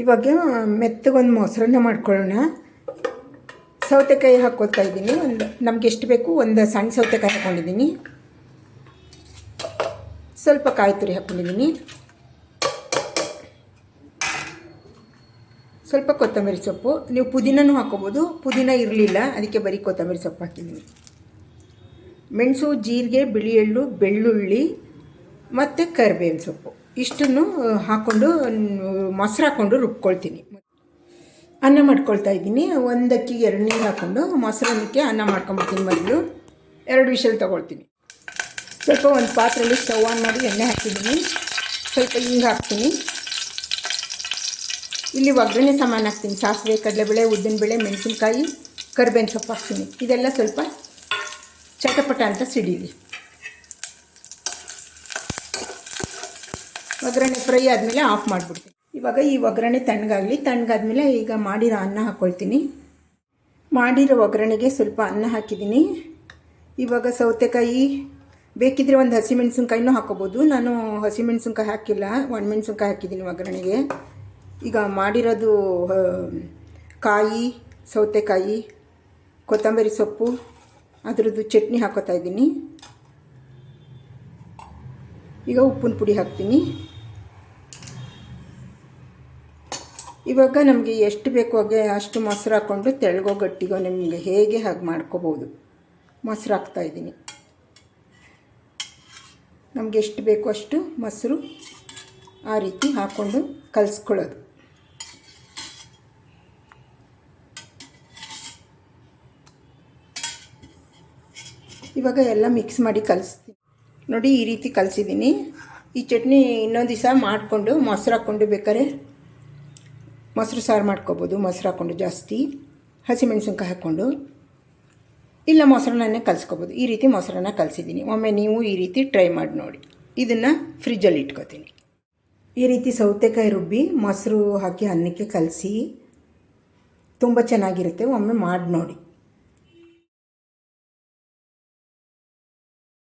ಇವಾಗ ಮೆತ್ತಗೊಂದು ಮೊಸರನ್ನ ಮಾಡ್ಕೊಳ್ಳೋಣ. ಸೌತೆಕಾಯಿ ಹಾಕ್ಕೋತಾ ಇದ್ದೀನಿ. ನಮ್ಗೆ ಎಷ್ಟು ಬೇಕು ಒಂದು ಸಣ್ಣ ಸೌತೆಕಾಯಿ ಹಾಕ್ಕೊಂಡಿದ್ದೀನಿ. ಸ್ವಲ್ಪ ಕಾಯಿ ತುರಿ ಹಾಕ್ಕೊಂಡಿದ್ದೀನಿ. ಸ್ವಲ್ಪ ಕೊತ್ತಂಬರಿ ಸೊಪ್ಪು. ನೀವು ಪುದೀನೂ ಹಾಕ್ಕೋಬೋದು. ಪುದೀನ ಇರಲಿಲ್ಲ, ಅದಕ್ಕೆ ಬರೀ ಕೊತ್ತಂಬರಿ ಸೊಪ್ಪು ಹಾಕಿದ್ದೀನಿ. ಮೆಣಸು, ಜೀರಿಗೆ, ಬಿಳಿ ಎಳ್ಳು, ಬೆಳ್ಳುಳ್ಳಿ ಮತ್ತು ಕರಿಬೇವಿನ ಸೊಪ್ಪು ಇಷ್ಟನ್ನು ಹಾಕ್ಕೊಂಡು ಮೊಸರು ಹಾಕ್ಕೊಂಡು ರುಬ್ಕೊಳ್ತೀನಿ. ಅನ್ನ ಮಾಡ್ಕೊಳ್ತಾ ಇದ್ದೀನಿ. ಒಂದಕ್ಕಿಗೆ 2 ನೀರು ಹಾಕ್ಕೊಂಡು ಮೊಸರನ್ನಕ್ಕೆ ಅನ್ನ ಮಾಡ್ಕೊಂಬಿಡ್ತೀನಿ. ಮೊದಲು 2 ವಿಷಲ್ ತೊಗೊಳ್ತೀನಿ. ಸ್ವಲ್ಪ ಒಂದು ಪಾತ್ರೆಯಲ್ಲಿ ಸ್ಟವ್ ಆನ್ ಮಾಡಿ ಎಣ್ಣೆ ಹಾಕಿದ್ದೀನಿ. ಸ್ವಲ್ಪ ಹಿಂಗೆ ಹಾಕ್ತೀನಿ. ಇಲ್ಲಿ ಒಗ್ಗರಣೆ ಸಾಮಾನು ಹಾಕ್ತೀನಿ. ಸಾಸಿವೆ, ಕಡಲೆಬೇಳೆ, ಉದ್ದಿನಬೇಳೆ, ಮೆಣಸಿನ್ಕಾಯಿ, ಕರಿಬೇವಿನ ಸೊಪ್ಪು ಹಾಕ್ತೀನಿ. ಇದೆಲ್ಲ ಸ್ವಲ್ಪ ಚಟಪಟ ಅಂತ ಸಿಡೀಲಿ. ಒಗ್ಗರಣೆ ಫ್ರೈ ಆದಮೇಲೆ ಆಫ್ ಮಾಡಿಬಿಡ್ತೀನಿ. ಇವಾಗ ಈ ಒಗ್ಗರಣೆ ತಣ್ಣಗಾದ್ಮೇಲೆ ಈಗ ಮಾಡಿರೋ ಅನ್ನ ಹಾಕ್ಕೊಳ್ತೀನಿ. ಮಾಡಿರೋ ಒಗ್ಗರಣೆಗೆ ಸ್ವಲ್ಪ ಅನ್ನ ಹಾಕಿದ್ದೀನಿ. ಇವಾಗ ಸೌತೆಕಾಯಿ ಬೇಕಿದ್ದರೆ ಒಂದು ಹಸಿಮೆಣಸಿನ್ಕಾಯಿನೂ ಹಾಕ್ಕೋಬೋದು. ನಾನು ಹಸಿಮೆಣಸಿನ್ಕಾಯಿ ಹಾಕಿಲ್ಲ, ಒಣಮೆಣಸಿನ್ಕಾಯಿ ಹಾಕಿದ್ದೀನಿ ಒಗ್ಗರಣೆಗೆ. ಈಗ ಮಾಡಿರೋದು ಕಾಯಿ, ಸೌತೆಕಾಯಿ, ಕೊತ್ತಂಬರಿ ಸೊಪ್ಪು, ಅದರದ್ದು ಚಟ್ನಿ ಹಾಕೋತಾ ಇದ್ದೀನಿ. ಈಗ ಉಪ್ಪಿನ ಪುಡಿ ಹಾಕ್ತೀನಿ. ಇವಾಗ ನಮಗೆ ಎಷ್ಟು ಬೇಕು ಹಾಗೆ ಅಷ್ಟು ಮೊಸರು ಹಾಕ್ಕೊಂಡು ತೆಳ್ಳಗೋ ಗಟ್ಟಿಗೋ ನಿಮಗೆ ಹೇಗೆ ಹಾಗೆ ಮಾಡ್ಕೋಬೋದು. ಮೊಸರು ಹಾಕ್ತಾಯಿದ್ದೀನಿ. ನಮಗೆ ಎಷ್ಟು ಬೇಕು ಅಷ್ಟು ಮೊಸರು ಆ ರೀತಿ ಹಾಕ್ಕೊಂಡು ಕಲಿಸ್ಕೊಳ್ಳೋದು. ಇವಾಗ ಎಲ್ಲ ಮಿಕ್ಸ್ ಮಾಡಿ ಕಲಿಸ್ತೀನಿ. ನೋಡಿ, ಈ ರೀತಿ ಕಲಿಸಿದ್ದೀನಿ. ಈ ಚಟ್ನಿ ಇನ್ನೊಂದು ದಿವಸ ಮಾಡಿಕೊಂಡು ಮೊಸರು ಹಾಕ್ಕೊಂಡು ಬೇಕಾದ್ರೆ ಮೊಸರು ಸಾರು ಮಾಡ್ಕೋಬೋದು. ಮೊಸರು ಹಾಕ್ಕೊಂಡು ಜಾಸ್ತಿ ಹಸಿಮೆಣಸಿನ್ಕಾಯಿ ಹಾಕ್ಕೊಂಡು, ಇಲ್ಲ ಮೊಸರನ್ನೇ ಕಲಿಸ್ಕೋಬೋದು. ಈ ರೀತಿ ಮೊಸರನ್ನ ಕಲಿಸಿದ್ದೀನಿ. ಒಮ್ಮೆ ನೀವು ಈ ರೀತಿ ಟ್ರೈ ಮಾಡಿ ನೋಡಿ. ಇದನ್ನು ಫ್ರಿಜ್ಜಲ್ಲಿ ಇಟ್ಕೋತೀನಿ. ಈ ರೀತಿ ಸೌತೆಕಾಯಿ ರುಬ್ಬಿ ಮೊಸರು ಹಾಕಿ ಅನ್ನಕ್ಕೆ ಕಲಸಿ ತುಂಬ ಚೆನ್ನಾಗಿರುತ್ತೆ. ಒಮ್ಮೆ ಮಾಡಿ ನೋಡಿ.